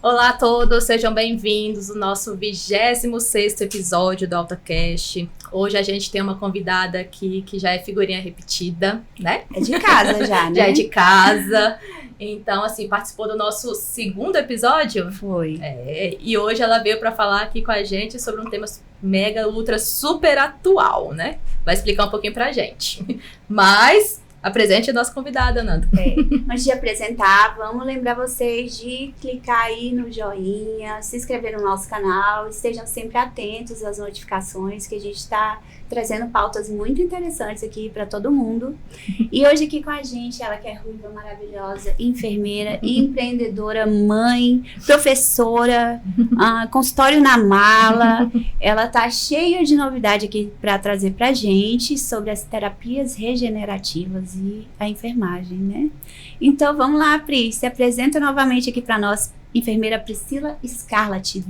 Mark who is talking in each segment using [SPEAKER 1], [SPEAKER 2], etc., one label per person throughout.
[SPEAKER 1] Olá a todos, sejam bem-vindos ao nosso 26º episódio do AltaCast. Hoje a gente tem uma convidada aqui que já é figurinha repetida, né?
[SPEAKER 2] É de casa já, né?
[SPEAKER 1] Já é de casa. Então, assim, participou do nosso 2º episódio.
[SPEAKER 2] Foi.
[SPEAKER 1] E hoje ela veio para falar aqui com a gente sobre um tema mega, ultra, super atual, né? Vai explicar um pouquinho pra gente. Mas apresente a nossa convidada, Nanda.
[SPEAKER 2] Antes de apresentar, vamos lembrar vocês de clicar aí no joinha, se inscrever no nosso canal, estejam sempre atentos às notificações, que a gente está trazendo pautas muito interessantes aqui para todo mundo. E hoje aqui com a gente, ela que é ruiva, maravilhosa, enfermeira, empreendedora, mãe, professora, consultório na mala. Ela tá cheia de novidade aqui para trazer pra gente sobre as terapias regenerativas e a enfermagem, né? Então vamos lá, Pri, se apresenta novamente aqui para nós, enfermeira Priscila Scarlett,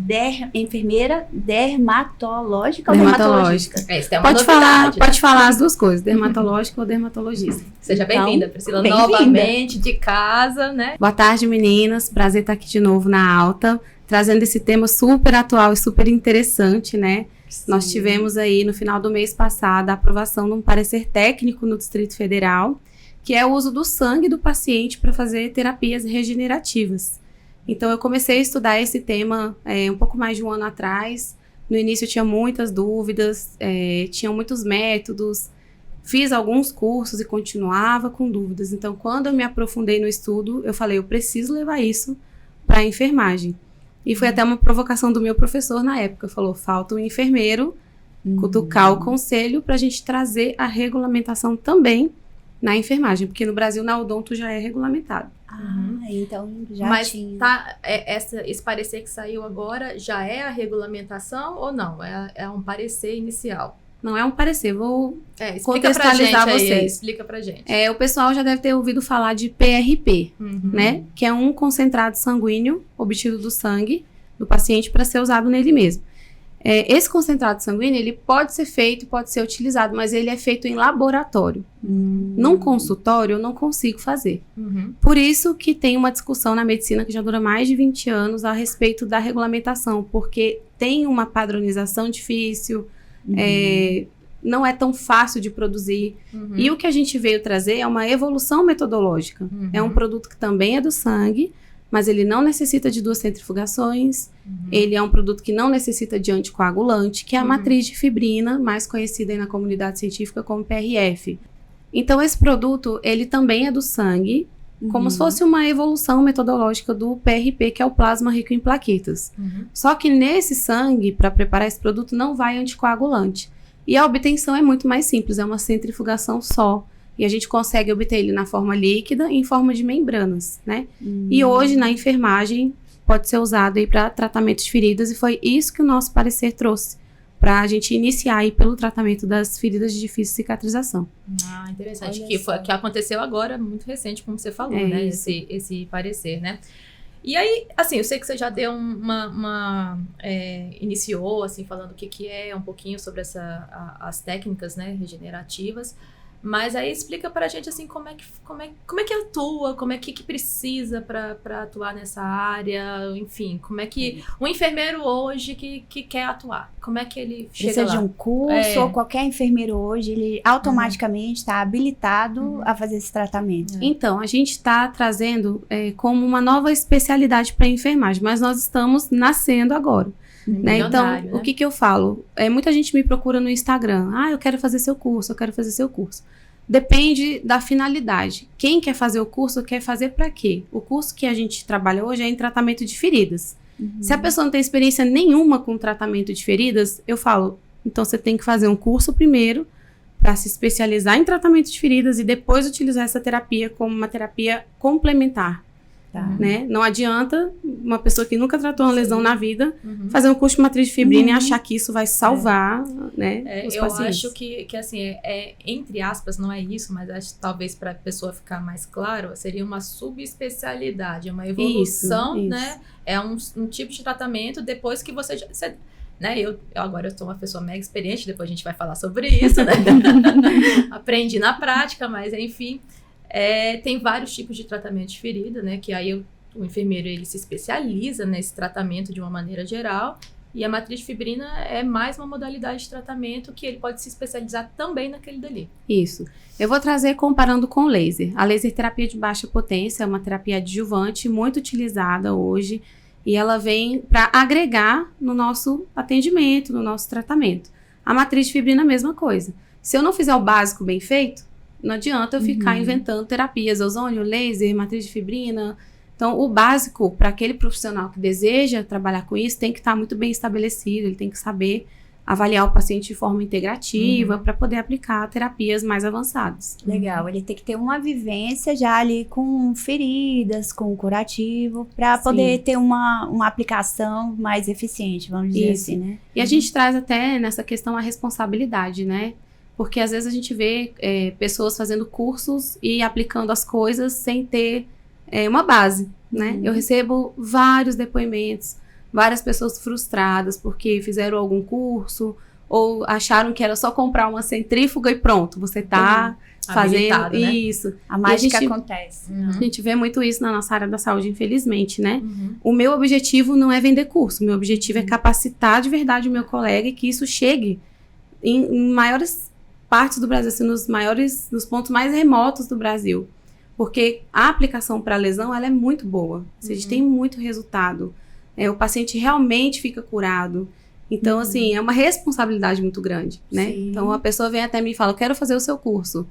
[SPEAKER 2] enfermeira dermatológica ou dermatologista?
[SPEAKER 1] Isso é uma novidade.
[SPEAKER 3] Pode falar as duas coisas, dermatológica ou dermatologista.
[SPEAKER 1] Seja bem-vinda, Priscila, novamente de casa, né?
[SPEAKER 3] Boa tarde, meninas, prazer estar aqui de novo na Alta, trazendo esse tema super atual e super interessante, né? Sim. Nós tivemos aí no final do mês passado a aprovação de um parecer técnico no Distrito Federal, que é o uso do sangue do paciente para fazer terapias regenerativas. Então, eu comecei a estudar esse tema um pouco mais de um ano atrás. No início, eu tinha muitas dúvidas, tinham muitos métodos, fiz alguns cursos e continuava com dúvidas. Então, quando eu me aprofundei no estudo, eu falei, eu preciso levar isso para a enfermagem. E foi até uma provocação do meu professor na época. Falou, falta um enfermeiro cutucar o conselho para a gente trazer a regulamentação também na enfermagem, porque no Brasil, na odonto já é regulamentado.
[SPEAKER 2] Então já
[SPEAKER 1] Mas
[SPEAKER 2] tinha.
[SPEAKER 1] Esse parecer que saiu agora já é a regulamentação ou não? É um parecer inicial?
[SPEAKER 3] Não é um parecer, vou
[SPEAKER 1] pra
[SPEAKER 3] contextualizar
[SPEAKER 1] gente
[SPEAKER 3] vocês.
[SPEAKER 1] aí, explica pra gente.
[SPEAKER 3] O pessoal já deve ter ouvido falar de PRP, né? Que é um concentrado sanguíneo obtido do sangue do paciente para ser usado nele mesmo. Esse concentrado sanguíneo, ele pode ser feito, pode ser utilizado, mas ele é feito em laboratório. Num consultório, eu não consigo fazer. Por isso que tem uma discussão na medicina que já dura mais de 20 anos a respeito da regulamentação, porque tem uma padronização difícil, não é tão fácil de produzir. E o que a gente veio trazer é uma evolução metodológica. É um produto que também é do sangue, mas ele não necessita de 2 centrifugações, ele é um produto que não necessita de anticoagulante, que é a matriz de fibrina, mais conhecida aí na comunidade científica como PRF. Então, esse produto, ele também é do sangue, como se fosse uma evolução metodológica do PRP, que é o plasma rico em plaquetas. Só que nesse sangue, para preparar esse produto, não vai anticoagulante. E a obtenção é muito mais simples, é uma centrifugação só. E a gente consegue obter ele na forma líquida e em forma de membranas, né? E hoje, na enfermagem, pode ser usado aí para tratamento de feridas. E foi isso que o nosso parecer trouxe, para a gente iniciar aí pelo tratamento das feridas de difícil cicatrização.
[SPEAKER 1] Interessante. Que aconteceu agora, muito recente, como você falou, né? Esse parecer, né? E aí, assim, eu sei que você já deu iniciou, assim, falando o que é um pouquinho sobre as técnicas, né, regenerativas. Mas aí explica pra gente, assim, como é que atua, como é que precisa pra atuar nessa área, enfim, como é que um enfermeiro hoje que quer atuar, como é que ele chega
[SPEAKER 2] Precisa
[SPEAKER 1] lá?
[SPEAKER 2] de um curso, ou qualquer enfermeiro hoje, ele automaticamente está habilitado a fazer esse tratamento.
[SPEAKER 3] Então, a gente está trazendo como uma nova especialidade para a enfermagem, mas nós estamos nascendo agora. Né? Então, o que eu falo? Muita gente me procura no Instagram. Eu quero fazer seu curso, eu quero fazer seu curso. Depende da finalidade. Quem quer fazer o curso, quer fazer para quê? O curso que a gente trabalha hoje é em tratamento de feridas. Se a pessoa não tem experiência nenhuma com tratamento de feridas, eu falo, então você tem que fazer um curso primeiro para se especializar em tratamento de feridas e depois utilizar essa terapia como uma terapia complementar. Né? Não adianta uma pessoa que nunca tratou uma lesão na vida fazer um curso de matriz de fibrina e achar que isso vai salvar, né, os pacientes.
[SPEAKER 1] Acho que assim, entre aspas, não é isso, mas acho que talvez para a pessoa ficar mais claro, seria uma subespecialidade, uma evolução, isso. Né? É um tipo de tratamento depois que você né? Eu agora sou uma pessoa mega experiente, depois a gente vai falar sobre isso, né? Aprendi na prática, mas enfim... tem vários tipos de tratamento de ferida, né? Que aí o enfermeiro ele se especializa nesse tratamento de uma maneira geral, e a matriz de fibrina é mais uma modalidade de tratamento que ele pode se especializar também naquele dali.
[SPEAKER 3] Isso. Eu vou trazer comparando com laser. A laser terapia de baixa potência é uma terapia adjuvante muito utilizada hoje, e ela vem para agregar no nosso atendimento, no nosso tratamento. A matriz de fibrina é a mesma coisa. Se eu não fizer o básico bem feito, não adianta eu ficar inventando terapias, ozônio, laser, matriz de fibrina. Então, o básico para aquele profissional que deseja trabalhar com isso tem que estar muito bem estabelecido, ele tem que saber avaliar o paciente de forma integrativa para poder aplicar terapias mais avançadas.
[SPEAKER 2] Legal, ele tem que ter uma vivência já ali com feridas, com curativo, para poder ter uma aplicação mais eficiente, vamos dizer assim, né?
[SPEAKER 3] E a gente traz até nessa questão a responsabilidade, né? Porque às vezes a gente vê pessoas fazendo cursos e aplicando as coisas sem ter uma base, né? Eu recebo vários depoimentos, várias pessoas frustradas porque fizeram algum curso ou acharam que era só comprar uma centrífuga e pronto, você tá fazendo isso.
[SPEAKER 2] Né? A mágica acontece.
[SPEAKER 3] A gente vê muito isso na nossa área da saúde, infelizmente, né? O meu objetivo não é vender curso, o meu objetivo é capacitar de verdade o meu colega e que isso chegue em maiores partes do Brasil, assim, nos pontos mais remotos do Brasil. Porque a aplicação para lesão, ela é muito boa. A gente tem muito resultado. O paciente realmente fica curado. Então, assim, é uma responsabilidade muito grande, né? Sim. Então, a pessoa vem até mim e fala, eu quero fazer o seu curso.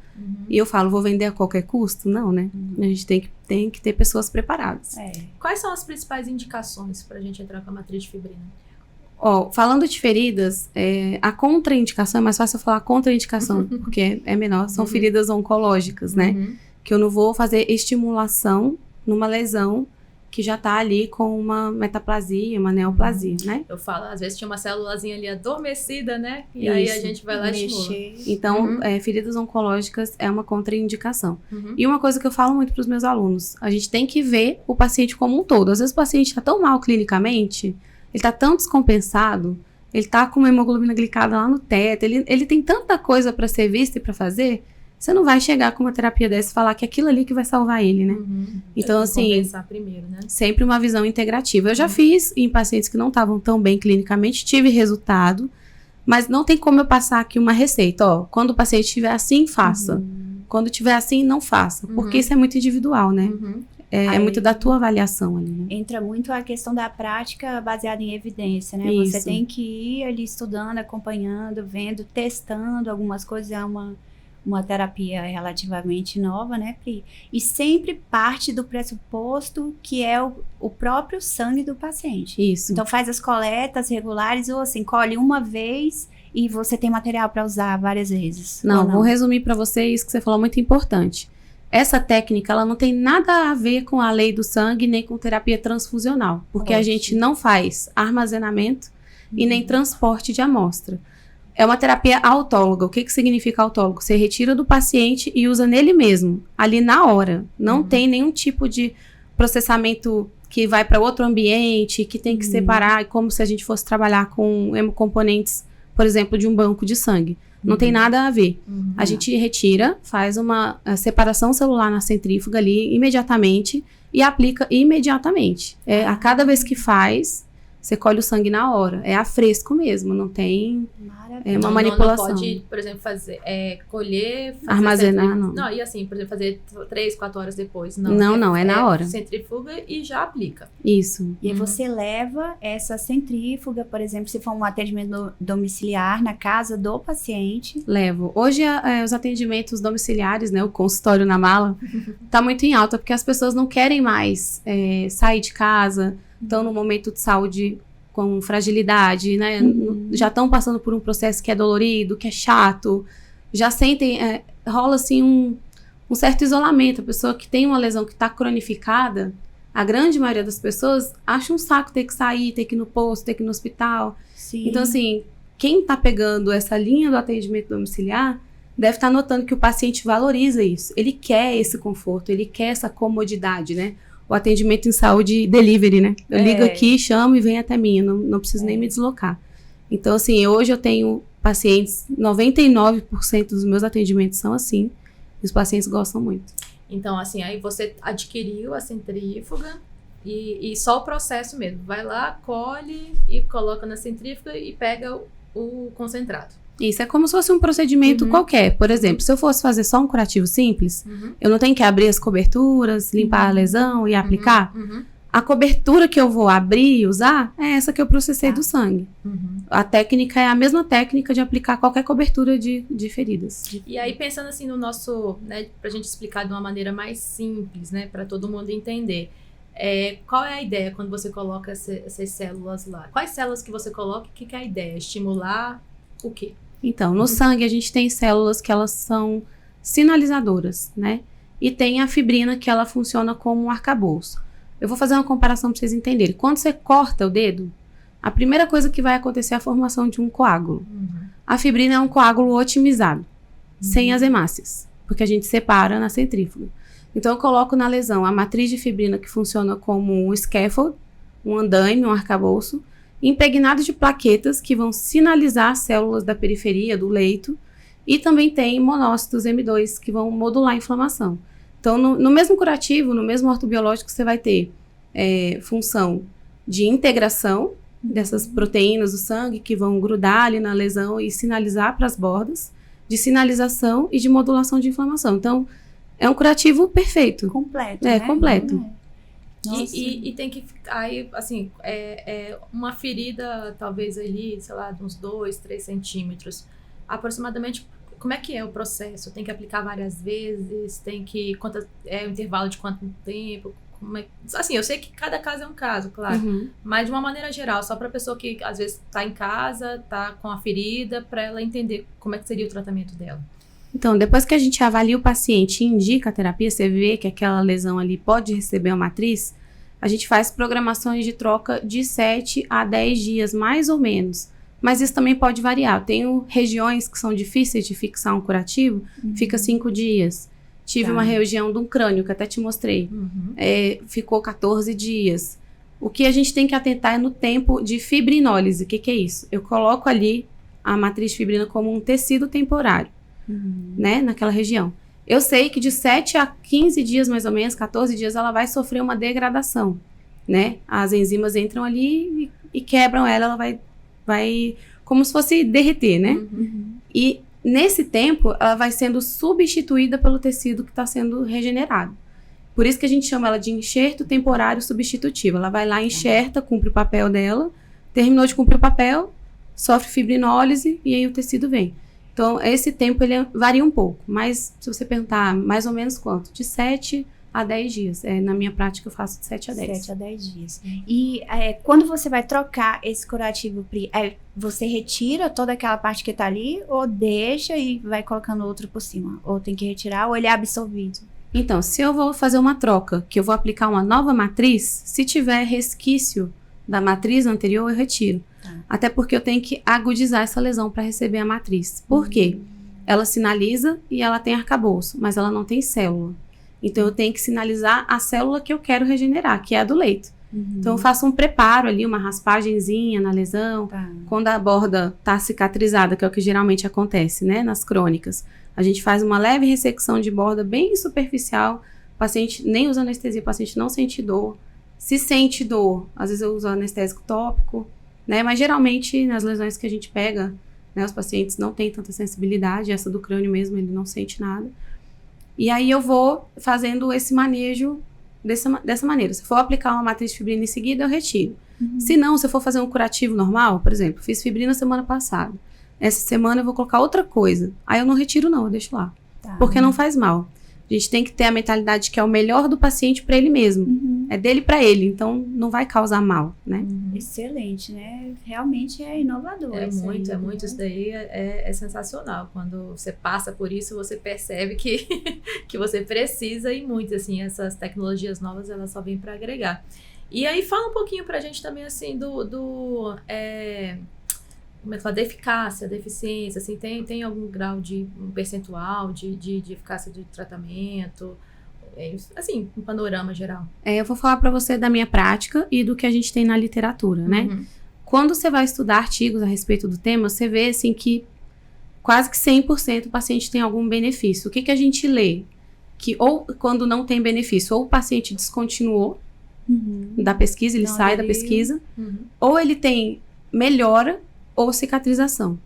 [SPEAKER 3] E eu falo, vou vender a qualquer custo? Não, né? A gente tem que ter pessoas preparadas.
[SPEAKER 1] Quais são as principais indicações para a gente entrar com a matriz de fibrina?
[SPEAKER 3] Falando de feridas, a contraindicação, é mais fácil eu falar contraindicação, porque é menor, são feridas oncológicas, né? Que eu não vou fazer estimulação numa lesão que já tá ali com uma metaplasia, uma neoplasia, né?
[SPEAKER 1] Eu falo, às vezes tinha uma célulazinha ali adormecida, né? E aí a gente vai lá e estimula.
[SPEAKER 3] Então, feridas oncológicas é uma contraindicação. E uma coisa que eu falo muito pros meus alunos, a gente tem que ver o paciente como um todo. Às vezes o paciente tá tão mal clinicamente, ele tá tão descompensado, ele tá com uma hemoglobina glicada lá no teto, ele tem tanta coisa para ser vista e para fazer, você não vai chegar com uma terapia dessa e falar que é aquilo ali que vai salvar ele, né? Então, assim,
[SPEAKER 1] compensar primeiro, né?
[SPEAKER 3] Sempre uma visão integrativa. Eu já fiz em pacientes que não estavam tão bem clinicamente, tive resultado, mas não tem como eu passar aqui uma receita. Quando o paciente estiver assim, faça. Quando estiver assim, não faça. Porque isso é muito individual, né? É muito da tua avaliação ali, né?
[SPEAKER 2] Entra muito a questão da prática baseada em evidência, né?
[SPEAKER 3] Isso.
[SPEAKER 2] Você tem que ir ali estudando, acompanhando, vendo, testando algumas coisas. É uma terapia relativamente nova, né, Pri? E sempre parte do pressuposto que é o próprio sangue do paciente.
[SPEAKER 3] Isso.
[SPEAKER 2] Então faz as coletas regulares ou assim, colhe uma vez e você tem material para usar várias vezes.
[SPEAKER 3] Não, vou resumir para você isso que você falou, muito importante. Essa técnica, ela não tem nada a ver com a lei do sangue, nem com terapia transfusional, porque a gente não faz armazenamento e nem transporte de amostra. É uma terapia autóloga. O que significa autólogo? Você retira do paciente e usa nele mesmo, ali na hora. Não tem nenhum tipo de processamento que vai para outro ambiente, que tem que separar, como se a gente fosse trabalhar com hemocomponentes, por exemplo, de um banco de sangue. Não tem nada a ver. A gente retira, faz uma separação celular na centrífuga ali imediatamente e aplica imediatamente. A cada vez que faz, você colhe o sangue na hora. É a fresco mesmo, não tem uma manipulação.
[SPEAKER 1] Não pode, por exemplo, colher...
[SPEAKER 3] Armazenar, não.
[SPEAKER 1] Não, e assim, por exemplo, fazer 3, 4 horas depois.
[SPEAKER 3] Não, é na hora.
[SPEAKER 1] Centrífuga e já aplica.
[SPEAKER 3] Isso.
[SPEAKER 2] E aí você leva essa centrífuga, por exemplo, se for um atendimento domiciliar na casa do paciente.
[SPEAKER 3] Levo. Hoje, os atendimentos domiciliares, né, o consultório na mala, tá muito em alta, porque as pessoas não querem mais sair de casa, estão no momento de saúde com fragilidade, né? Já estão passando por um processo que é dolorido, que é chato, já sentem, rola assim um certo isolamento. A pessoa que tem uma lesão que está cronificada, a grande maioria das pessoas acha um saco ter que sair, ter que ir no posto, ter que ir no hospital.
[SPEAKER 2] Sim.
[SPEAKER 3] Então, assim, quem está pegando essa linha do atendimento domiciliar deve estar notando que o paciente valoriza isso. Ele quer esse conforto, ele quer essa comodidade, né? O atendimento em saúde delivery, né? Eu ligo aqui, chamo e vem até mim, não preciso nem me deslocar. Então, assim, hoje eu tenho pacientes, 99% dos meus atendimentos são assim, e os pacientes gostam muito.
[SPEAKER 1] Então, assim, aí você adquiriu a centrífuga E só o processo mesmo. Vai lá, colhe e coloca na centrífuga e pega o concentrado.
[SPEAKER 3] Isso é como se fosse um procedimento qualquer. Por exemplo, se eu fosse fazer só um curativo simples, eu não tenho que abrir as coberturas, limpar a lesão e aplicar. A cobertura que eu vou abrir e usar é essa que eu processei do sangue. A técnica é a mesma técnica de aplicar qualquer cobertura de feridas.
[SPEAKER 1] E aí, pensando assim no nosso, né, pra gente explicar de uma maneira mais simples, né, pra todo mundo entender. Qual é a ideia quando você coloca essas células lá? Quais células que você coloca? O que é a ideia? Estimular o quê?
[SPEAKER 3] Então, no sangue a gente tem células que elas são sinalizadoras, né? E tem a fibrina que ela funciona como um arcabouço. Eu vou fazer uma comparação para vocês entenderem. Quando você corta o dedo, a primeira coisa que vai acontecer é a formação de um coágulo. A fibrina é um coágulo otimizado, sem as hemácias, porque a gente separa na centrífuga. Então, eu coloco na lesão a matriz de fibrina que funciona como um scaffold, um andaime, um arcabouço, impregnado de plaquetas que vão sinalizar as células da periferia, do leito, e também tem monócitos M2 que vão modular a inflamação. Então, no mesmo curativo, no mesmo ortobiológico, você vai ter função de integração dessas proteínas do sangue que vão grudar ali na lesão e sinalizar para as bordas, de sinalização e de modulação de inflamação. Então, é um curativo perfeito.
[SPEAKER 2] Completo, né?
[SPEAKER 3] Completo.
[SPEAKER 1] E tem que ficar aí, assim, uma ferida, talvez ali, sei lá, de uns 2, 3 centímetros. Aproximadamente, como é que é o processo? Tem que aplicar várias vezes? Tem que... o intervalo de quanto tempo? Assim, eu sei que cada caso é um caso, claro. Mas de uma maneira geral, só para a pessoa que às vezes está em casa, está com a ferida, para ela entender como é que seria o tratamento dela.
[SPEAKER 3] Então, depois que a gente avalia o paciente e indica a terapia, você vê que aquela lesão ali pode receber uma matriz, a gente faz programações de troca de 7 a 10 dias, mais ou menos. Mas isso também pode variar. Eu tenho regiões que são difíceis de fixar um curativo, fica 5 dias. Tive uma região de um crânio, que até te mostrei, ficou 14 dias. O que a gente tem que atentar é no tempo de fibrinólise. O que é isso? Eu coloco ali a matriz de fibrina como um tecido temporário. Né, naquela região. Eu sei que de 7 a 15 dias, mais ou menos, 14 dias, ela vai sofrer uma degradação, né? As enzimas entram ali e quebram ela vai como se fosse derreter, né? E nesse tempo, ela vai sendo substituída pelo tecido que está sendo regenerado. Por isso que a gente chama ela de enxerto temporário substitutivo. Ela vai lá, enxerta, cumpre o papel dela, terminou de cumprir o papel, sofre fibrinólise e aí o tecido vem. Então, esse tempo ele varia um pouco, mas se você perguntar mais ou menos quanto? De 7 a 10 dias. Na minha prática, eu faço de 7 a 10.
[SPEAKER 2] 7 a 10 dias. E quando você vai trocar esse curativo, Pri, você retira toda aquela parte que tá ali ou deixa e vai colocando outro por cima? Ou tem que retirar ou ele é absorvido?
[SPEAKER 3] Então, se eu vou fazer uma troca, que eu vou aplicar uma nova matriz, se tiver resquício da matriz anterior, eu retiro. Até porque eu tenho que agudizar essa lesão para receber a matriz. Por quê? Ela sinaliza e ela tem arcabouço, mas ela não tem célula. Então, eu tenho que sinalizar a célula que eu quero regenerar, que é a do leito. Então, eu faço um preparo ali, uma raspagenzinha na lesão. Quando a borda está cicatrizada, que é o que geralmente acontece, né, nas crônicas. A gente faz uma leve ressecção de borda bem superficial. O paciente nem usa anestesia, o paciente não sente dor. Se sente dor, às vezes eu uso anestésico tópico, né? Mas geralmente nas lesões que a gente pega, né, os pacientes não têm tanta sensibilidade, essa do crânio mesmo, ele não sente nada. E aí eu vou fazendo esse manejo dessa maneira. Se for aplicar uma matriz de fibrina em seguida, eu retiro. Se não, se eu for fazer um curativo normal, por exemplo, fiz fibrina semana passada. Essa semana eu vou colocar outra coisa. Aí eu não retiro não, eu deixo lá. Porque não faz mal. A gente tem que ter a mentalidade que é o melhor do paciente para ele mesmo. É dele para ele, então não vai causar mal, né?
[SPEAKER 2] Excelente, né? Realmente é inovador.
[SPEAKER 1] É muito. Isso daí é sensacional. Quando você passa por isso, você percebe que você precisa e muito, assim, essas tecnologias novas, elas só vêm para agregar. E aí fala um pouquinho pra gente também, assim, como é que fala, da eficácia, da eficiência, assim, tem algum grau um percentual de eficácia de tratamento, assim, um panorama geral?
[SPEAKER 3] Eu vou falar para você da minha prática e do que a gente tem na literatura, né? Quando você vai estudar artigos a respeito do tema, você vê, assim, que quase que 100% o paciente tem algum benefício. O que a gente lê? Que ou quando não tem benefício, ou o paciente descontinuou, da pesquisa, ele sai da pesquisa, ou ele tem melhora ou cicatrização.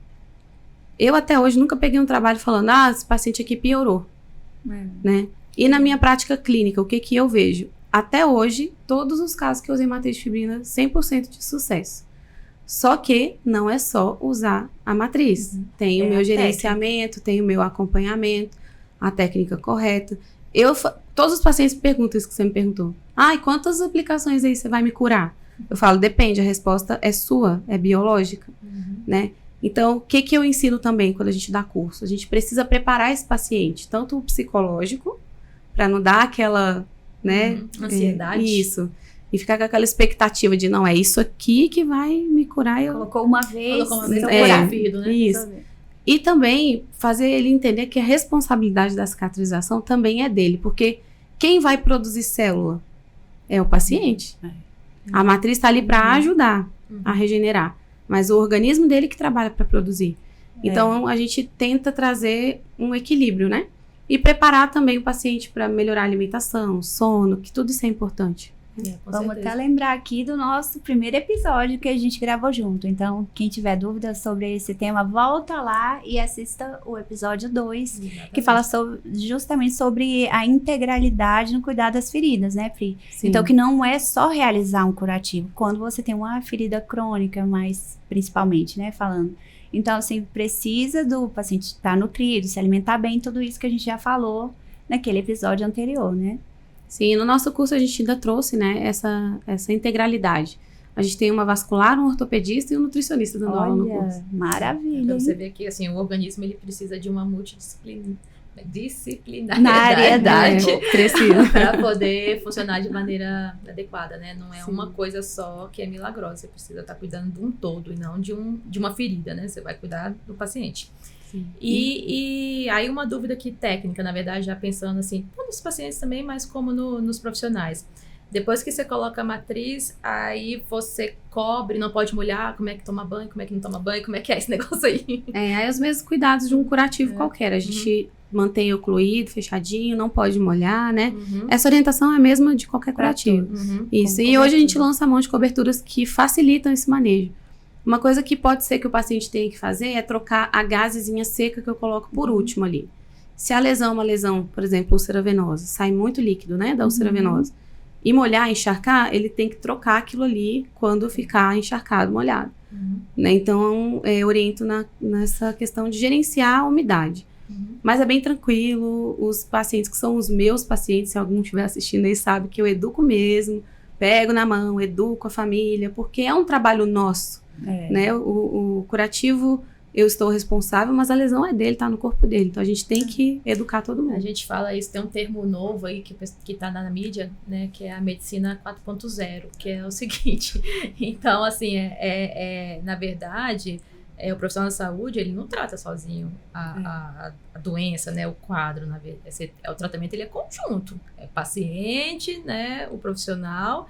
[SPEAKER 3] Eu até hoje nunca peguei um trabalho falando, esse paciente aqui piorou, né? E na minha prática clínica, o que eu vejo? Até hoje, todos os casos que eu usei matriz de fibrina, 100% de sucesso. Só que não é só usar a matriz. Tem o meu gerenciamento, tem o meu acompanhamento, a técnica correta. Todos os pacientes perguntam isso que você me perguntou. E quantas aplicações aí você vai me curar? Eu falo, depende, a resposta é sua, é biológica, né? Então, o que eu ensino também quando a gente dá curso? A gente precisa preparar esse paciente, tanto o psicológico, para não dar aquela, né?
[SPEAKER 1] Ansiedade.
[SPEAKER 3] Isso. E ficar com aquela expectativa de, não, é isso aqui que vai me curar.
[SPEAKER 2] Colocou uma vez,
[SPEAKER 1] ouvido, né?
[SPEAKER 3] Isso. E também fazer ele entender que a responsabilidade da cicatrização também é dele, porque quem vai produzir célula é o paciente. A matriz está ali para ajudar a regenerar, mas o organismo dele que trabalha para produzir. Então, a gente tenta trazer um equilíbrio, né? E preparar também o paciente para melhorar a alimentação, sono, que tudo isso é importante.
[SPEAKER 2] Vamos até lembrar aqui do nosso primeiro episódio que a gente gravou junto. Então, quem tiver dúvidas sobre esse tema, volta lá e assista o episódio 2, que fala justamente sobre a integralidade no cuidado das feridas, né, Pri? Sim. Então, que não é só realizar um curativo. Quando você tem uma ferida crônica, mas principalmente, né, falando. Então, assim, precisa do paciente estar nutrido, se alimentar bem, tudo isso que a gente já falou naquele episódio anterior, né?
[SPEAKER 3] Sim, no nosso curso a gente ainda trouxe, né, essa integralidade. A gente tem uma vascular, um ortopedista e um nutricionista dando aula no curso.
[SPEAKER 2] Maravilha.
[SPEAKER 1] Então você vê que assim, o organismo ele precisa de uma multidisciplinariedade para poder funcionar de maneira adequada, né? Não é uma coisa só que é milagrosa. Você precisa estar cuidando de um todo e não de uma ferida, né? Você vai cuidar do paciente. E aí uma dúvida aqui técnica, na verdade, já pensando assim, nos pacientes também, mas como nos profissionais. Depois que você coloca a matriz, aí você cobre, não pode molhar, como é que toma banho, como é que não toma banho, como é que é esse negócio aí?
[SPEAKER 3] Aí os mesmos cuidados de um curativo qualquer. A gente mantém ocluído, fechadinho, não pode molhar, né? Essa orientação é a mesma de qualquer curativo. Isso. E hoje a gente lança a mão de coberturas que facilitam esse manejo. Uma coisa que pode ser que o paciente tenha que fazer é trocar a gazezinha seca que eu coloco por último ali. Se a lesão é uma lesão, por exemplo, úlcera venosa, sai muito líquido, né, da úlcera venosa, e molhar, encharcar, ele tem que trocar aquilo ali quando ficar encharcado, molhado. Né? Então, eu oriento nessa questão de gerenciar a umidade. Mas é bem tranquilo, os pacientes que são os meus pacientes, se algum estiver assistindo aí, sabe que eu educo mesmo, pego na mão, educo a família, porque é um trabalho nosso. Né? O curativo, eu estou responsável, mas a lesão é dele, tá no corpo dele. Então a gente tem que educar todo mundo.
[SPEAKER 1] A gente fala isso, tem um termo novo aí que tá na mídia, né? Que é a medicina 4.0, que é o seguinte. Então, assim, na verdade, o profissional da saúde, ele não trata sozinho a doença, né? O quadro, na verdade. O tratamento, ele é conjunto. É paciente, né? O profissional.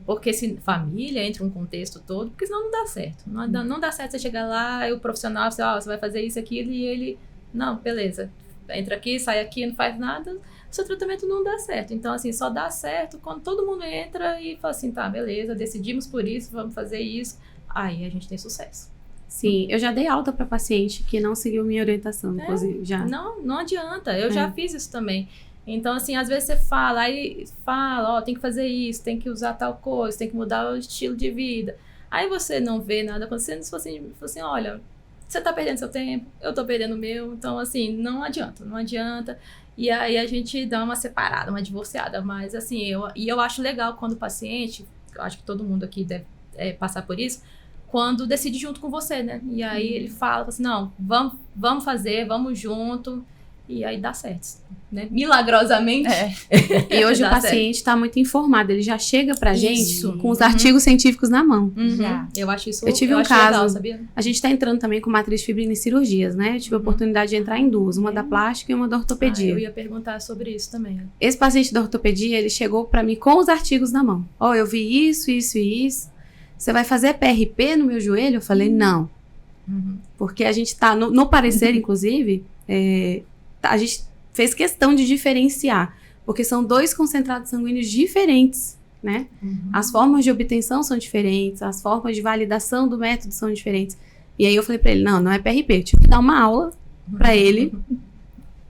[SPEAKER 1] Porque se família entra um contexto todo, porque senão não dá certo. Não dá certo você chegar lá e o profissional, você vai fazer isso, aquilo, e ele, não, beleza, entra aqui, sai aqui, não faz nada, seu tratamento não dá certo. Então, assim, só dá certo quando todo mundo entra e fala assim, tá, beleza, decidimos por isso, vamos fazer isso, aí a gente tem sucesso.
[SPEAKER 3] Sim, eu já dei alta para paciente que não seguiu minha orientação, inclusive, já.
[SPEAKER 1] Não adianta, eu já fiz isso também. Então, assim, às vezes você fala, tem que fazer isso, tem que usar tal coisa, tem que mudar o estilo de vida. Aí você não vê nada acontecendo, se você fala assim, olha, você tá perdendo seu tempo, eu tô perdendo o meu, então, assim, não adianta. E aí a gente dá uma separada, uma divorciada, mas, assim, eu acho legal quando o paciente, eu acho que todo mundo aqui deve passar por isso, quando decide junto com você, né? E aí ele fala assim, não, vamos fazer, vamos junto. E aí dá certo, né? Milagrosamente.
[SPEAKER 3] E hoje o paciente está muito informado, ele já chega pra gente com os artigos científicos na mão.
[SPEAKER 1] Eu acho isso
[SPEAKER 3] Eu tive um caso,
[SPEAKER 1] legal, sabia?
[SPEAKER 3] A gente está entrando também com matriz de fibrina em cirurgias, né? Eu tive a oportunidade de entrar em duas, uma da plástica e uma da ortopedia.
[SPEAKER 1] Eu ia perguntar sobre isso também.
[SPEAKER 3] Esse paciente da ortopedia, ele chegou pra mim com os artigos na mão. Eu vi isso. Você vai fazer PRP no meu joelho? Eu falei, não. Porque a gente tá, no parecer, inclusive, a gente fez questão de diferenciar, porque são 2 concentrados sanguíneos diferentes né? As formas de obtenção são diferentes, as formas de validação do método são diferentes. E aí eu falei pra ele, não é PRP. Eu tive que dar uma aula pra ele,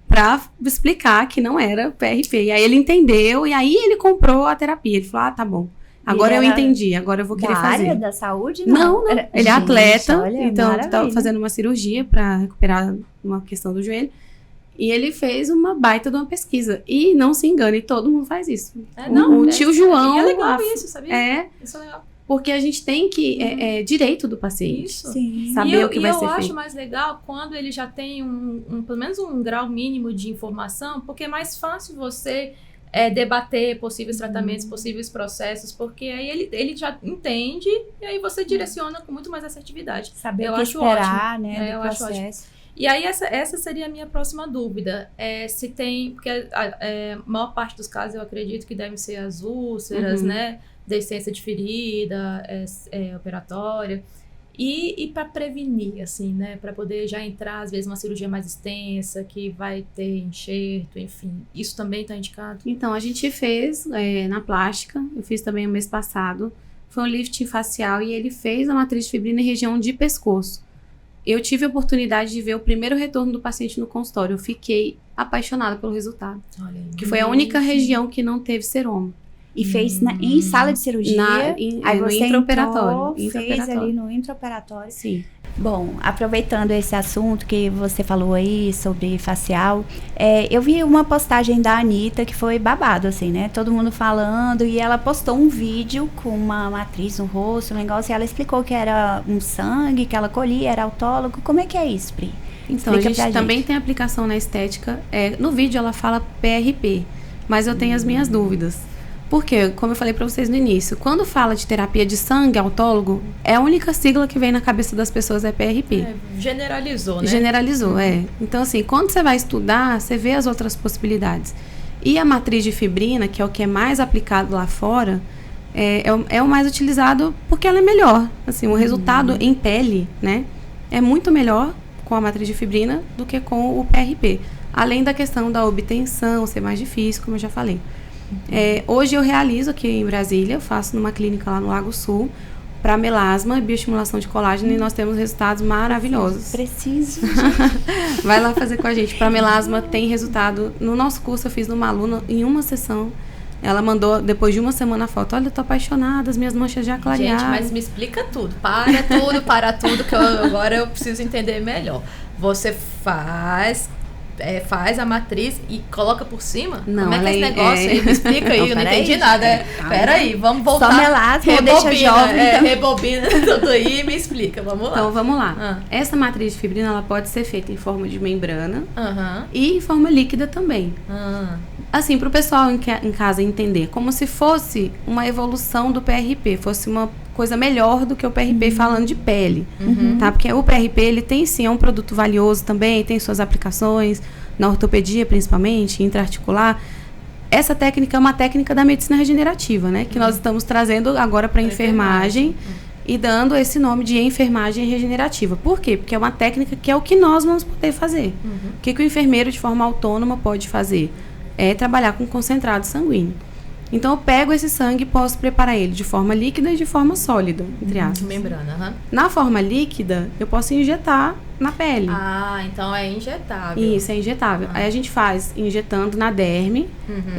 [SPEAKER 3] pra explicar que não era PRP. E aí ele entendeu, e aí ele comprou a terapia. Ele falou, tá bom. Agora eu entendi, agora eu vou querer fazer.
[SPEAKER 2] Da área da saúde?
[SPEAKER 3] Não. Ele é atleta, olha, então estava fazendo uma cirurgia para recuperar uma questão do joelho. E ele fez uma baita de uma pesquisa. E não se engane, todo mundo faz isso. O tio João...
[SPEAKER 1] E é legal isso, sabia? Isso é legal.
[SPEAKER 3] Porque a gente tem que... É direito do paciente.
[SPEAKER 1] Isso.
[SPEAKER 3] Saber o que vai ser feito.
[SPEAKER 1] E eu acho mais legal quando ele já tem pelo menos um grau mínimo de informação, porque é mais fácil você... debater possíveis tratamentos, possíveis processos, porque aí ele já entende e aí você direciona com muito mais assertividade.
[SPEAKER 2] Saber o que esperar, né, do processo.
[SPEAKER 1] Acho ótimo. E aí essa seria a minha próxima dúvida. Se tem, porque a maior parte dos casos eu acredito que devem ser as úlceras, né, deiscência de ferida, operatória. E para prevenir, assim, né? Para poder já entrar, às vezes, uma cirurgia mais extensa, que vai ter enxerto, enfim. Isso também está indicado?
[SPEAKER 3] Então, a gente fez na plástica, eu fiz também o mês passado, foi um lifting facial e ele fez a matriz de fibrina em região de pescoço. Eu tive a oportunidade de ver o primeiro retorno do paciente no consultório. Eu fiquei apaixonada pelo resultado. Olha aí. Que foi a única região que não teve seroma.
[SPEAKER 2] E fez em sala de cirurgia, aí você
[SPEAKER 3] intraoperatório.
[SPEAKER 2] Fez ali no intraoperatório.
[SPEAKER 3] Sim.
[SPEAKER 2] Bom, aproveitando esse assunto que você falou aí sobre facial, eu vi uma postagem da Anitta que foi babado, assim, né? Todo mundo falando, e ela postou um vídeo com uma matriz no rosto, um negócio, e ela explicou que era um sangue, que ela colhia, era autólogo. Como é que é isso, Pri?
[SPEAKER 3] Então, a gente também tem aplicação na estética. No vídeo ela fala PRP, mas eu tenho as minhas dúvidas. Porque, como eu falei para vocês no início, quando fala de terapia de sangue autólogo, a única sigla que vem na cabeça das pessoas é PRP.
[SPEAKER 1] Generalizou, né?
[SPEAKER 3] Generalizou, Então, assim, quando você vai estudar, você vê as outras possibilidades. E a matriz de fibrina, que é o que é mais aplicado lá fora, é o mais utilizado porque ela é melhor. Assim, o resultado em pele, né, é muito melhor com a matriz de fibrina do que com o PRP. Além da questão da obtenção ser mais difícil, como eu já falei. Hoje eu realizo aqui em Brasília, eu faço numa clínica lá no Lago Sul, para melasma e bioestimulação de colágeno, e nós temos resultados maravilhosos.
[SPEAKER 2] Preciso.
[SPEAKER 3] Vai lá fazer com a gente. Para melasma tem resultado. No nosso curso eu fiz numa aluna em uma sessão. Ela mandou, depois de uma semana, a foto. Olha, eu tô apaixonada, as minhas manchas já clarearam.
[SPEAKER 1] Gente, mas me explica tudo. Para tudo, que agora eu preciso entender melhor. Você faz a matriz e coloca por cima?
[SPEAKER 3] Não,
[SPEAKER 1] como é que é esse negócio aí? Me explica aí, eu não entendi nada. Peraí, vamos voltar.
[SPEAKER 2] Só melasma, deixa jovem.
[SPEAKER 1] Rebobina tudo aí e me explica, vamos lá.
[SPEAKER 3] Então, vamos lá. Essa matriz de fibrina, ela pode ser feita em forma de membrana e em forma líquida também. Assim, para o pessoal em casa entender, como se fosse uma evolução do PRP, fosse uma coisa melhor do que o PRP falando de pele, tá? Porque o PRP, ele tem sim, é um produto valioso também, tem suas aplicações, na ortopedia principalmente, intraarticular. Essa técnica é uma técnica da medicina regenerativa, né? Que nós estamos trazendo agora para a enfermagem e dando esse nome de enfermagem regenerativa. Por quê? Porque é uma técnica que é o que nós vamos poder fazer. O que o enfermeiro de forma autônoma pode fazer? É trabalhar com concentrado sanguíneo. Então, eu pego esse sangue e posso preparar ele de forma líquida e de forma sólida, entre aspas.
[SPEAKER 1] Membrana,
[SPEAKER 3] Na forma líquida, eu posso injetar na pele.
[SPEAKER 1] Então é injetável.
[SPEAKER 3] Isso, é injetável. Aí a gente faz injetando na derme,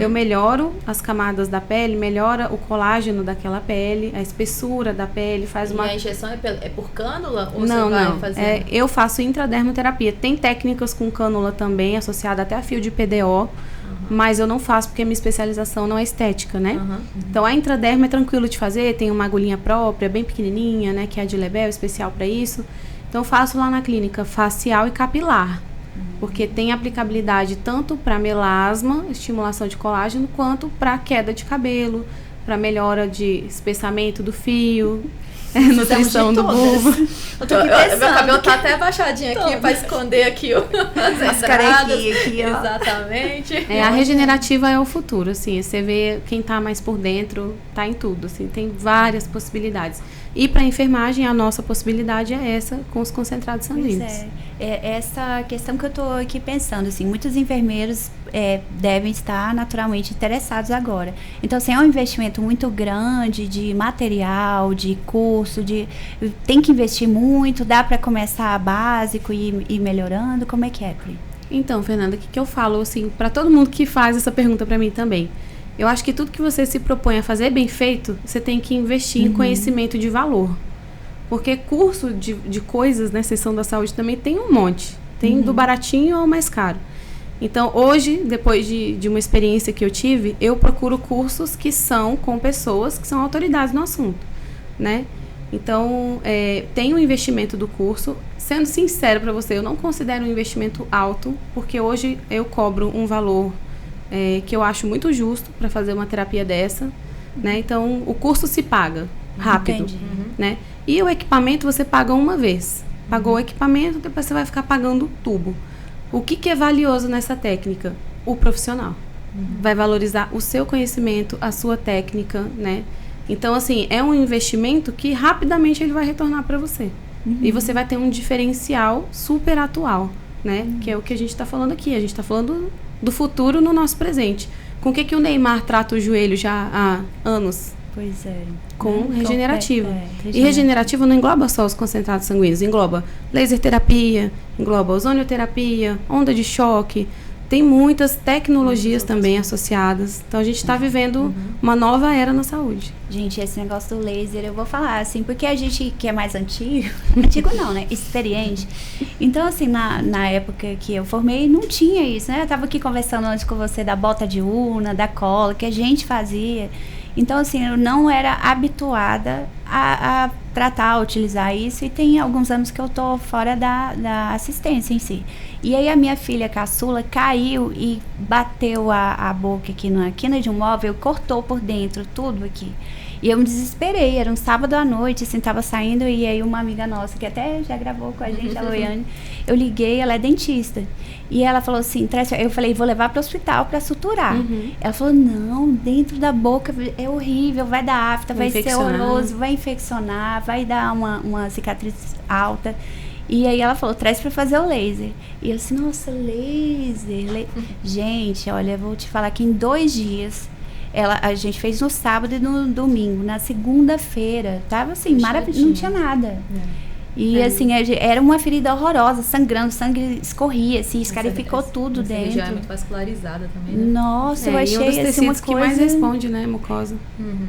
[SPEAKER 3] eu melhoro as camadas da pele, melhora o colágeno daquela pele, a espessura da pele, faz uma...
[SPEAKER 1] E a injeção é por cânula? Ou
[SPEAKER 3] não,
[SPEAKER 1] você vai
[SPEAKER 3] não.
[SPEAKER 1] fazer?
[SPEAKER 3] Eu faço intradermoterapia. Tem técnicas com cânula também, associada até a fio de PDO, mas eu não faço porque a minha especialização não é estética, né? Então, a intradermo é tranquilo de fazer, tem uma agulhinha própria, bem pequenininha, né? Que é a de Lebel, especial para isso. Então, eu faço lá na clínica facial e capilar, porque tem aplicabilidade tanto para melasma, estimulação de colágeno, quanto para queda de cabelo, para melhora de espessamento do fio, nutrição do bulbo.
[SPEAKER 1] Eu tô aqui pensando, meu cabelo tá até abaixadinho aqui para esconder aqui as entradas.
[SPEAKER 2] Aqui, ó.
[SPEAKER 1] Exatamente.
[SPEAKER 3] A regenerativa é o futuro, assim, você vê quem tá mais por dentro, tá em tudo, assim, tem várias possibilidades. E para a enfermagem, a nossa possibilidade é essa, com os concentrados sanguíneos.
[SPEAKER 2] É essa questão que eu tô aqui pensando, assim, muitos enfermeiros devem estar naturalmente interessados agora. Então, assim, é um investimento muito grande de material, de curso, tem que investir muito, dá para começar básico e ir melhorando? Como é que é, Pri?
[SPEAKER 3] Então, Fernanda, o que eu falo, assim, para todo mundo que faz essa pergunta para mim também? Eu acho que tudo que você se propõe a fazer bem feito, você tem que investir em conhecimento de valor. Porque curso de coisas na seção da saúde também tem um monte. Tem do baratinho ao mais caro. Então, hoje, depois de uma experiência que eu tive, eu procuro cursos que são com pessoas que são autoridades no assunto, né? Então, tem um investimento do curso. Sendo sincero para você, eu não considero um investimento alto, porque hoje eu cobro um valor que eu acho muito justo para fazer uma terapia dessa, né? Então, o curso se paga rápido, né? E o equipamento você paga uma vez. Pagou o equipamento, depois você vai ficar pagando o tubo. O que é valioso nessa técnica? O profissional. Vai valorizar o seu conhecimento, a sua técnica, né? Então, assim, é um investimento que rapidamente ele vai retornar para você. E você vai ter um diferencial super atual, né? Que é o que a gente está falando aqui. A gente está falando do futuro no nosso presente. Com o que o Neymar trata o joelho já há anos?
[SPEAKER 2] Pois é.
[SPEAKER 3] Com regenerativo. E regenerativo não engloba só os concentrados sanguíneos, engloba laser terapia, engloba ozonioterapia, onda de choque. Tem muitas tecnologias também associadas. Então, a gente está vivendo uma nova era na saúde.
[SPEAKER 2] Gente, esse negócio do laser, eu vou falar assim, porque a gente que é mais antigo, antigo não, né? Experiente. Então, assim, na época que eu formei, não tinha isso, né? Eu estava aqui conversando antes com você da bota de urna, da cola, que a gente fazia. Então, assim, eu não era habituada a tratar, a utilizar isso. E tem alguns anos que eu tô fora da assistência em si. E aí a minha filha caçula caiu e bateu a boca aqui na quina de um móvel, cortou por dentro tudo aqui. E eu me desesperei, era um sábado à noite, assim, tava saindo, e aí uma amiga nossa, que até já gravou com a gente, a Loiane, eu liguei, ela é dentista. E ela falou assim, eu falei, vou levar para o hospital para suturar. Ela falou, não, dentro da boca é horrível, vai dar afta, vai ser horroroso, vai infeccionar, vai dar uma cicatriz alta. E aí ela falou, traz para fazer o laser. E eu disse, nossa, laser. Gente, olha, eu vou te falar que em 2 dias, a gente fez no sábado e no domingo. Na segunda-feira, tava assim, maravilhoso, não tinha nada. E assim, era uma ferida horrorosa, sangrando, sangue escorria, assim, escarificou tudo dentro.
[SPEAKER 1] Já é muito vascularizada também, né?
[SPEAKER 2] Nossa, eu achei assim, uma coisa
[SPEAKER 3] que mais responde, né, mucosa.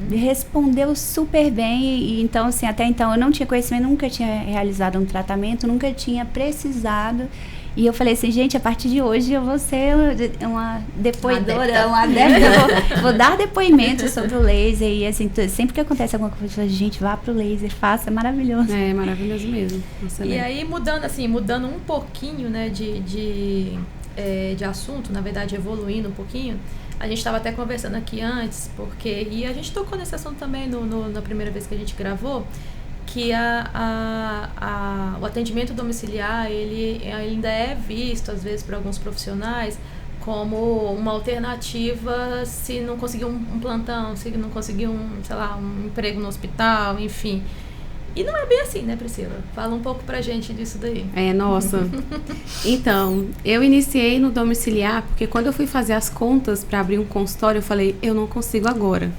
[SPEAKER 2] Respondeu super bem, e então, assim, até então eu não tinha conhecimento, nunca tinha realizado um tratamento, nunca tinha precisado. E eu falei assim, gente, a partir de hoje eu vou ser uma depoidora, uma adepta, vou dar depoimento sobre o laser. E assim, sempre que acontece alguma coisa, eu falo, gente, vá pro laser, faça, é maravilhoso.
[SPEAKER 3] É maravilhoso mesmo. Excelente.
[SPEAKER 1] E aí, mudando um pouquinho, né, de assunto, na verdade, evoluindo um pouquinho, a gente estava até conversando aqui antes, e a gente tocou nesse assunto também na primeira vez que a gente gravou, que o atendimento domiciliar, ele ainda é visto, às vezes, por alguns profissionais, como uma alternativa se não conseguir um plantão, se não conseguir um emprego no hospital, enfim. E não é bem assim, né, Priscila? Fala um pouco pra gente disso daí.
[SPEAKER 3] Nossa. Então, eu iniciei no domiciliar, porque quando eu fui fazer as contas para abrir um consultório, eu falei, eu não consigo agora.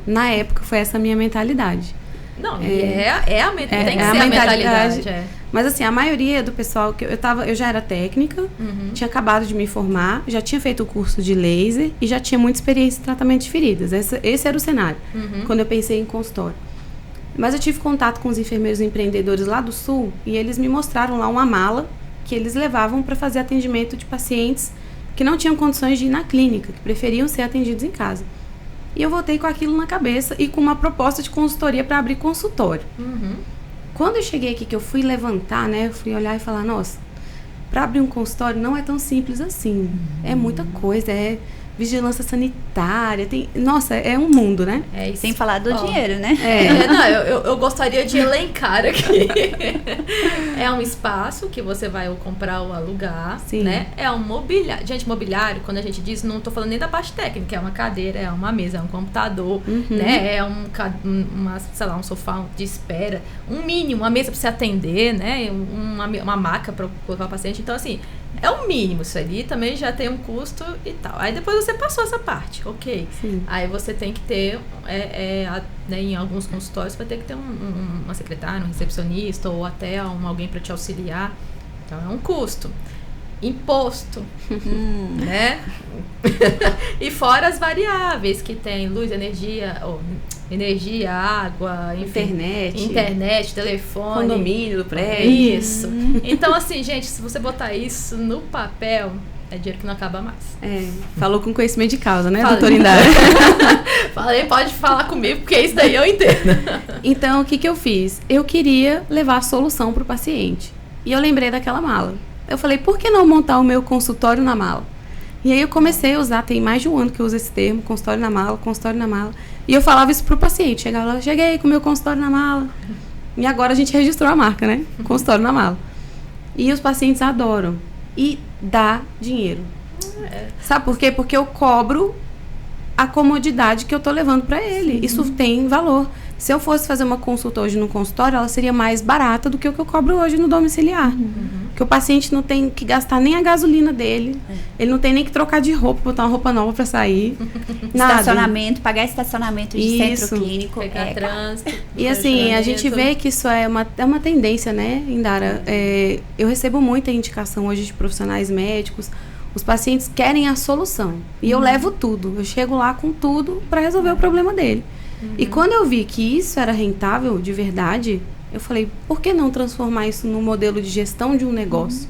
[SPEAKER 3] Na época, foi essa a minha mentalidade.
[SPEAKER 1] Não, tem que ser a mentalidade.
[SPEAKER 3] Mas assim, a maioria do pessoal que eu já era técnica, tinha acabado de me formar, já tinha feito o curso de laser e já tinha muita experiência em tratamento de feridas. Esse era o cenário, quando eu pensei em consultório. Mas eu tive contato com os enfermeiros empreendedores lá do Sul e eles me mostraram lá uma mala que eles levavam para fazer atendimento de pacientes que não tinham condições de ir na clínica, que preferiam ser atendidos em casa. E eu voltei com aquilo na cabeça e com uma proposta de consultoria para abrir consultório. Quando eu cheguei aqui, que eu fui levantar, né, eu fui olhar e falar, nossa, para abrir um consultório não é tão simples assim. É muita coisa, é vigilância sanitária, nossa, é um mundo, né?
[SPEAKER 2] E sem falar do dinheiro, né?
[SPEAKER 1] Eu gostaria de elencar aqui. É um espaço que você vai comprar ou alugar, né? É um mobiliário. Gente, mobiliário, quando a gente diz, não tô falando nem da parte técnica, é uma cadeira, é uma mesa, é um computador, né? É um sofá de espera, um mínimo, uma mesa para você atender, né? Uma maca para colocar o paciente. Então, assim, É o mínimo, isso ali também já tem um custo e tal. Aí depois você passou essa parte, ok.
[SPEAKER 3] Sim.
[SPEAKER 1] Aí você tem que ter, né, em alguns consultórios, vai ter que ter uma secretária, um recepcionista ou até alguém para te auxiliar. Então é um custo. Imposto, né? E fora as variáveis que tem luz, energia, água, enfim, internet, telefone,
[SPEAKER 3] condomínio do prédio.
[SPEAKER 1] Isso. Então, assim, gente, se você botar isso no papel, é dinheiro que não acaba mais.
[SPEAKER 3] Falou com conhecimento de causa, né, doutora Indária?
[SPEAKER 1] Falei, pode falar comigo, porque isso daí eu entendo.
[SPEAKER 3] Então, o que eu fiz? Eu queria levar a solução para o paciente. E eu lembrei daquela mala. Eu falei, por que não montar o meu consultório na mala? E aí eu comecei a usar, tem mais de um ano que eu uso esse termo, consultório na mala. E eu falava isso pro paciente. Chegava lá, cheguei com o meu consultório na mala. E agora a gente registrou a marca, né? Consultório na mala. E os pacientes adoram. E dá dinheiro. Sabe por quê? Porque eu cobro a comodidade que eu tô levando para ele. Isso tem valor. Se eu fosse fazer uma consulta hoje no consultório, ela seria mais barata do que o que eu cobro hoje no domiciliar. Porque o paciente não tem que gastar nem a gasolina dele. Ele não tem nem que trocar de roupa, botar uma roupa nova para sair.
[SPEAKER 2] Estacionamento, pagar estacionamento de centro clínico.
[SPEAKER 1] Pegar trânsito.
[SPEAKER 3] E assim, a gente vê que isso é uma tendência, né, Indara? Eu recebo muita indicação hoje de profissionais médicos. Os pacientes querem a solução. E eu levo tudo. Eu chego lá com tudo para resolver o problema dele. E quando eu vi que isso era rentável de verdade, eu falei, por que não transformar isso num modelo de gestão de um negócio?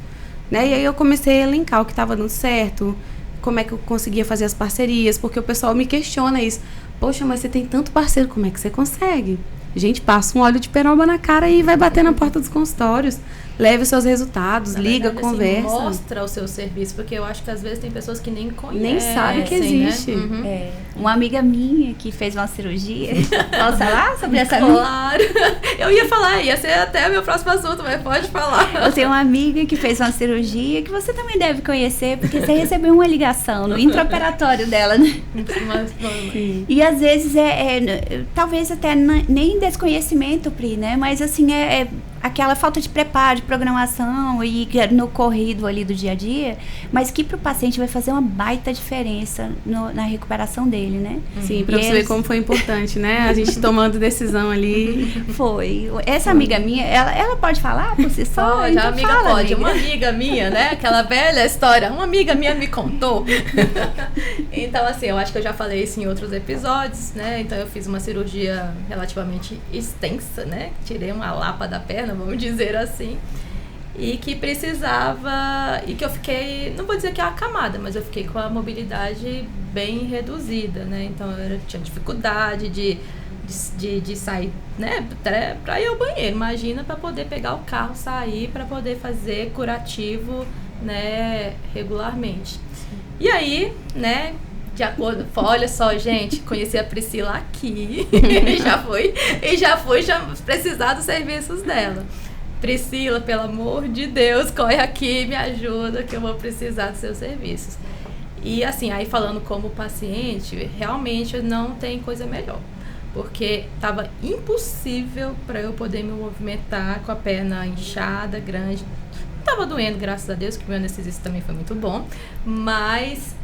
[SPEAKER 3] Né? E aí eu comecei a elencar o que estava dando certo, como é que eu conseguia fazer as parcerias, porque o pessoal me questiona isso. Poxa, mas você tem tanto parceiro, como é que você consegue? Gente, passa um óleo de peroba na cara e vai bater na porta dos consultórios. Leve os seus resultados, liga, conversa.
[SPEAKER 1] Assim, mostra o seu serviço, porque eu acho que às vezes tem pessoas que nem conhecem.
[SPEAKER 3] Nem sabem que existe.
[SPEAKER 2] Né? Uma amiga minha que fez uma cirurgia. Posso falar sobre essa
[SPEAKER 1] amiga? Claro. Eu ia falar, ia ser até o meu próximo assunto, mas pode falar.
[SPEAKER 2] Eu tenho uma amiga que fez uma cirurgia que você também deve conhecer, porque você recebeu uma ligação no intraoperatório dela, né? E às vezes talvez até nem desconhecimento, Pri, né? Mas assim, aquela falta de preparo, de programação e no corrido ali do dia a dia, mas que para o paciente vai fazer uma baita diferença na recuperação dele, né?
[SPEAKER 3] Sim, para você ver como foi importante, né? A gente tomando decisão ali.
[SPEAKER 2] Foi. Essa amiga minha, ela pode falar por si só?
[SPEAKER 1] Pode,
[SPEAKER 2] então
[SPEAKER 1] a amiga
[SPEAKER 2] fala,
[SPEAKER 1] pode.
[SPEAKER 2] Amiga.
[SPEAKER 1] Uma amiga minha, né? Aquela velha história, uma amiga minha me contou. Então, assim, eu acho que eu já falei isso em outros episódios, né? Então, eu fiz uma cirurgia relativamente extensa, né? Tirei uma lapa da perna, vamos dizer assim, e que precisava, e que eu fiquei, não vou dizer que é acamada, mas eu fiquei com a mobilidade bem reduzida, né? Então eu tinha dificuldade de sair, né, para ir ao banheiro, imagina, para poder pegar o carro, sair, para poder fazer curativo, né, regularmente. E aí, né, de acordo, olha só, gente, conheci a Priscila aqui e já fui precisar dos serviços dela. Priscila, pelo amor de Deus, corre aqui, me ajuda que eu vou precisar dos seus serviços. E assim, aí falando como paciente, realmente não tem coisa melhor, porque estava impossível para eu poder me movimentar com a perna inchada, grande. Não estava doendo, graças a Deus, que o meu anestesista também foi muito bom, mas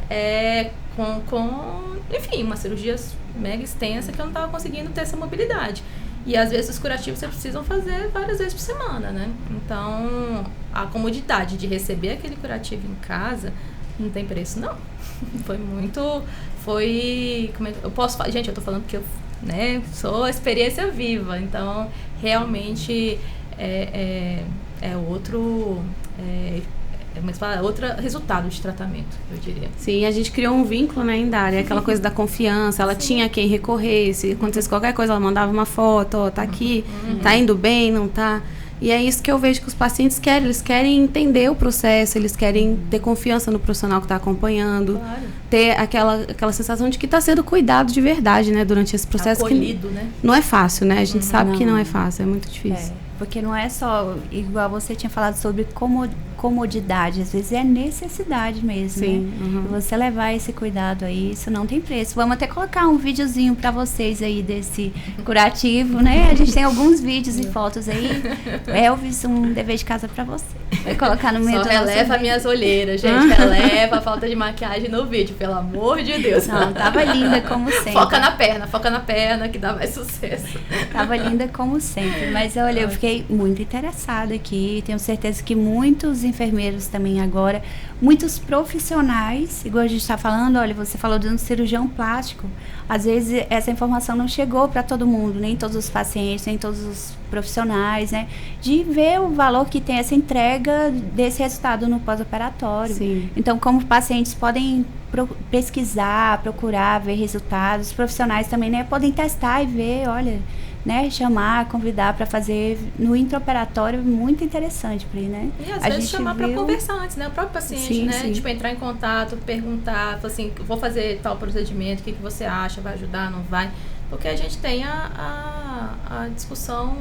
[SPEAKER 1] enfim, uma cirurgia mega extensa que eu não estava conseguindo ter essa mobilidade. E às vezes os curativos você precisam fazer várias vezes por semana, né? Então, a comodidade de receber aquele curativo em casa não tem preço, não. Eu posso falar, gente, eu tô falando que eu, né, sou a experiência viva, então realmente outro resultado de tratamento, eu diria.
[SPEAKER 3] Sim, a gente criou um vínculo, né, Indária, aquela coisa da confiança, ela tinha a quem recorrer, se acontecesse qualquer coisa, ela mandava uma foto, ó, tá aqui, tá indo bem, não tá? E é isso que eu vejo que os pacientes querem, eles querem entender o processo, eles querem ter confiança no profissional que está acompanhando, claro, ter aquela sensação de que está sendo cuidado de verdade, né, durante esse processo.
[SPEAKER 1] Acolhido,
[SPEAKER 3] que
[SPEAKER 1] né?
[SPEAKER 3] Não é fácil, né? A gente sabe que não é fácil, é muito difícil.
[SPEAKER 2] Porque não é só, igual você tinha falado sobre comodidade, às vezes é necessidade mesmo.
[SPEAKER 3] Sim,
[SPEAKER 2] né? Você levar esse cuidado aí, isso não tem preço. Vamos até colocar um videozinho para vocês aí desse curativo, né? A gente tem alguns vídeos e fotos aí. Elvis, um dever de casa para você. Vai colocar no meio
[SPEAKER 1] do releva minhas olheiras, gente. Releva a falta de maquiagem no vídeo, pelo amor de Deus.
[SPEAKER 2] Não, tava linda como sempre.
[SPEAKER 1] Foca na perna que dá mais sucesso.
[SPEAKER 2] Tava linda como sempre. Mas olha, eu fiquei muito interessada aqui. Tenho certeza que muitos enfermeiros também agora, muitos profissionais, igual a gente está falando, olha, você falou de um cirurgião plástico. Às vezes essa informação não chegou para todo mundo, nem todos os pacientes, nem todos os profissionais, né? De ver o valor que tem essa entrega desse resultado no pós-operatório. Então, como pacientes podem pesquisar, procurar, ver resultados, os profissionais também, né, podem testar e ver, olha, né, chamar, convidar para fazer no intraoperatório, muito interessante para ele, né?
[SPEAKER 1] E às vezes chamar para conversar antes, né? O próprio paciente, né? Tipo, entrar em contato, perguntar, falar assim, vou fazer tal procedimento, o que você acha, vai ajudar, não vai? Porque a gente tem a discussão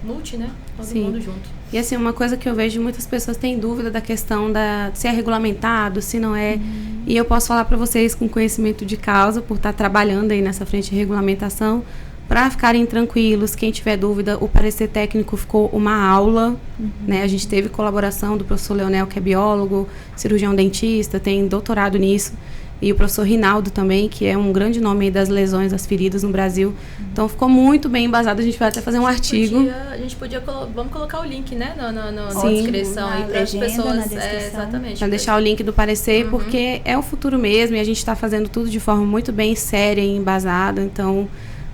[SPEAKER 1] multi, né? Todo mundo junto.
[SPEAKER 3] E assim, uma coisa que eu vejo, muitas pessoas têm dúvida da questão se é regulamentado, se não é. E eu posso falar para vocês com conhecimento de causa, por estar trabalhando aí nessa frente de regulamentação, para ficarem tranquilos. Quem tiver dúvida, o parecer técnico ficou uma aula, né? A gente teve colaboração do professor Leonel, que é biólogo, cirurgião dentista, tem doutorado nisso, e o professor Rinaldo também, que é um grande nome aí das lesões, das feridas no Brasil. Então ficou muito bem embasado. A gente vai até fazer um artigo.
[SPEAKER 1] A gente podia vamos colocar o link, né, na descrição aí para as pessoas, exatamente.
[SPEAKER 3] Para deixar o link do parecer, porque é o futuro mesmo, e a gente está fazendo tudo de forma muito bem séria e embasada. Então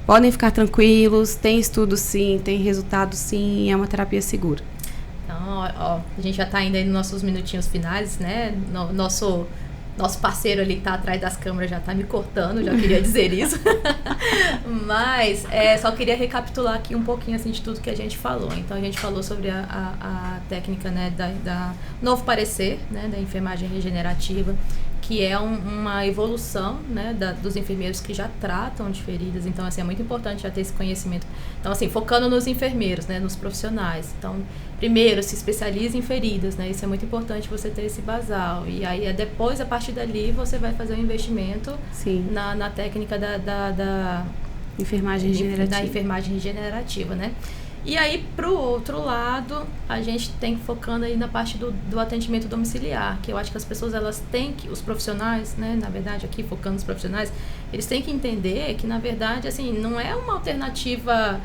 [SPEAKER 3] podem ficar tranquilos, tem estudo sim, tem resultado sim, é uma terapia segura.
[SPEAKER 1] Então, ó, a gente já está indo aí nos nossos minutinhos finais, né? Nosso parceiro ali que tá atrás das câmeras já tá me cortando, já queria dizer isso. Mas só queria recapitular aqui um pouquinho assim, de tudo que a gente falou. Então a gente falou sobre a técnica, né, da novo parecer, né, da enfermagem regenerativa, que é uma evolução, né, dos enfermeiros que já tratam de feridas. Então, assim, é muito importante já ter esse conhecimento. Então, assim, focando nos enfermeiros, né, nos profissionais. Então, primeiro, se especialize em feridas, né? Isso é muito importante, você ter esse basal. E aí, depois, a partir dali, você vai fazer um investimento na técnica da
[SPEAKER 3] enfermagem regenerativa.
[SPEAKER 1] Da enfermagem regenerativa, né? E aí, pro outro lado, a gente tem focando aí na parte do atendimento domiciliar, que eu acho que as pessoas, elas têm que, os profissionais, né, na verdade, aqui focando nos profissionais, eles têm que entender que, na verdade, assim, não é uma alternativa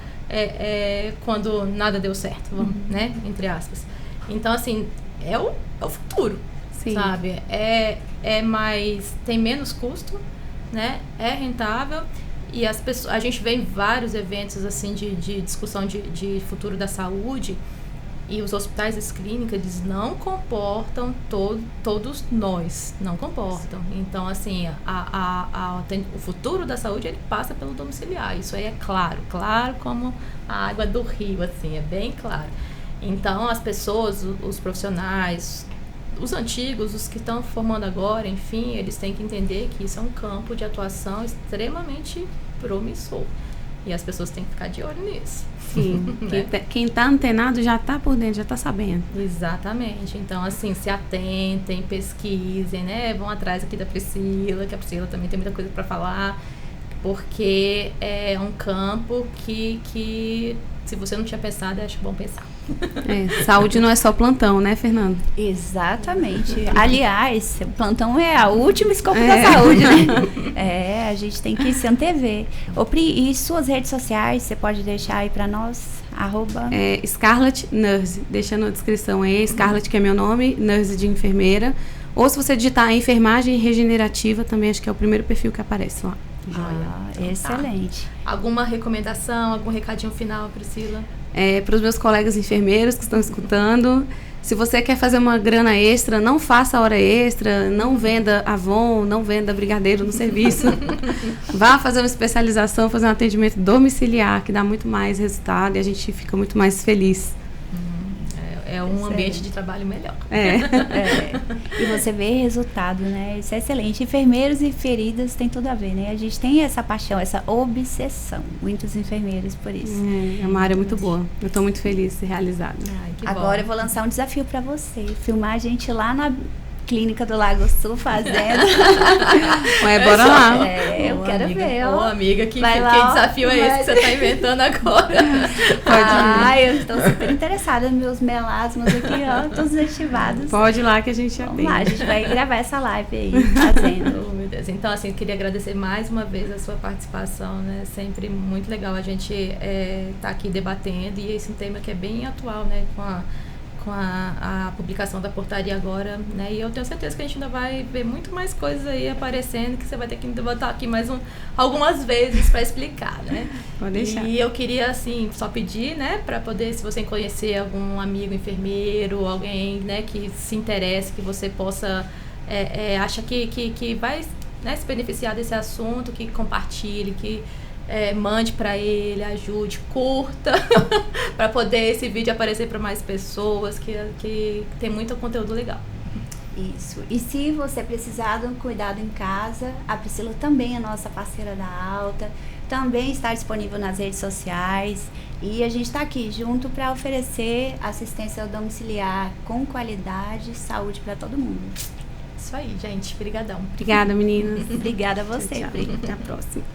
[SPEAKER 1] quando nada deu certo, né, entre aspas. Então, assim, é o futuro, sabe? Tem menos custo, né, é rentável. E a gente vê em vários eventos assim, de discussão de futuro da saúde, e os hospitais e as clínicas, eles não comportam todos nós, não comportam. Então, assim, o futuro da saúde, ele passa pelo domiciliar. Isso aí é claro como a água do rio, assim, é bem claro. Então, as pessoas, os profissionais, os antigos, os que estão formando agora, enfim, eles têm que entender que isso é um campo de atuação extremamente promissor. E as pessoas têm que ficar de olho nisso.
[SPEAKER 3] Sim, né? Quem está antenado já está por dentro, já está sabendo.
[SPEAKER 1] Exatamente. Então, assim, se atentem, pesquisem, né? Vão atrás aqui da Priscila, que a Priscila também tem muita coisa para falar, porque é um campo que se você não tinha pensado, acho bom pensar.
[SPEAKER 3] Saúde não é só plantão, né, Fernando?
[SPEAKER 2] Exatamente. Aliás, plantão é a última escopo da saúde, né? A gente tem que se antever. Pri, e suas redes sociais, você pode deixar aí pra nós?
[SPEAKER 3] Scarlett Nurse, deixa na descrição aí. Scarlett, que é meu nome, Nurse de enfermeira. Ou se você digitar enfermagem regenerativa, também acho que é o primeiro perfil que aparece lá.
[SPEAKER 2] Então, excelente.
[SPEAKER 1] Tá. Alguma recomendação, algum recadinho final, Priscila?
[SPEAKER 3] Para os meus colegas enfermeiros que estão escutando, se você quer fazer uma grana extra, não faça hora extra, não venda Avon, não venda brigadeiro no serviço. Vá fazer uma especialização, fazer um atendimento domiciliar, que dá muito mais resultado e a gente fica muito mais feliz.
[SPEAKER 1] é um ambiente de trabalho melhor.
[SPEAKER 2] E você vê resultado, né? Isso é excelente. Enfermeiros e feridas tem tudo a ver, né? A gente tem essa paixão, essa obsessão. Muitos enfermeiros por isso.
[SPEAKER 3] É uma área muito boa. Eu estou muito feliz de ser realizada.
[SPEAKER 2] Agora eu vou lançar um desafio para você. Filmar a gente lá na Clínica do Lago Sul fazendo.
[SPEAKER 3] Bora lá.
[SPEAKER 2] Eu quero
[SPEAKER 1] amiga,
[SPEAKER 2] ver.
[SPEAKER 1] Ô, amiga, que desafio é esse que você está inventando agora?
[SPEAKER 3] Pode
[SPEAKER 2] ir. Eu estou super interessada nos meus melasmas aqui, ó, todos ativados.
[SPEAKER 3] Pode ir lá que a gente já tem.
[SPEAKER 2] A gente vai gravar essa live aí, fazendo.
[SPEAKER 1] Oh, meu Deus. Então, assim, eu queria agradecer mais uma vez a sua participação, né? Sempre muito legal a gente tá aqui debatendo, e esse é um tema que é bem atual, né? Com a publicação da portaria agora, né? E eu tenho certeza que a gente ainda vai ver muito mais coisas aí aparecendo, que você vai ter que botar aqui algumas vezes para explicar, né?
[SPEAKER 3] Pode deixar.
[SPEAKER 1] E eu queria, assim, só pedir, né, para poder, se você conhecer algum amigo enfermeiro, alguém, né, que se interesse, que você possa, acha que vai, né, se beneficiar desse assunto, que compartilhe, que mande para ele, ajude, curta, para poder esse vídeo aparecer para mais pessoas, que tem muito conteúdo legal.
[SPEAKER 2] Isso. E se você precisar de um cuidado em casa, a Priscila também é nossa parceira da Alta, também está disponível nas redes sociais, e a gente está aqui junto para oferecer assistência domiciliar com qualidade e saúde para todo mundo.
[SPEAKER 1] Isso aí, gente. Obrigadão.
[SPEAKER 3] Obrigada, meninas.
[SPEAKER 2] Obrigada a você.
[SPEAKER 3] Tchau. Até a próxima.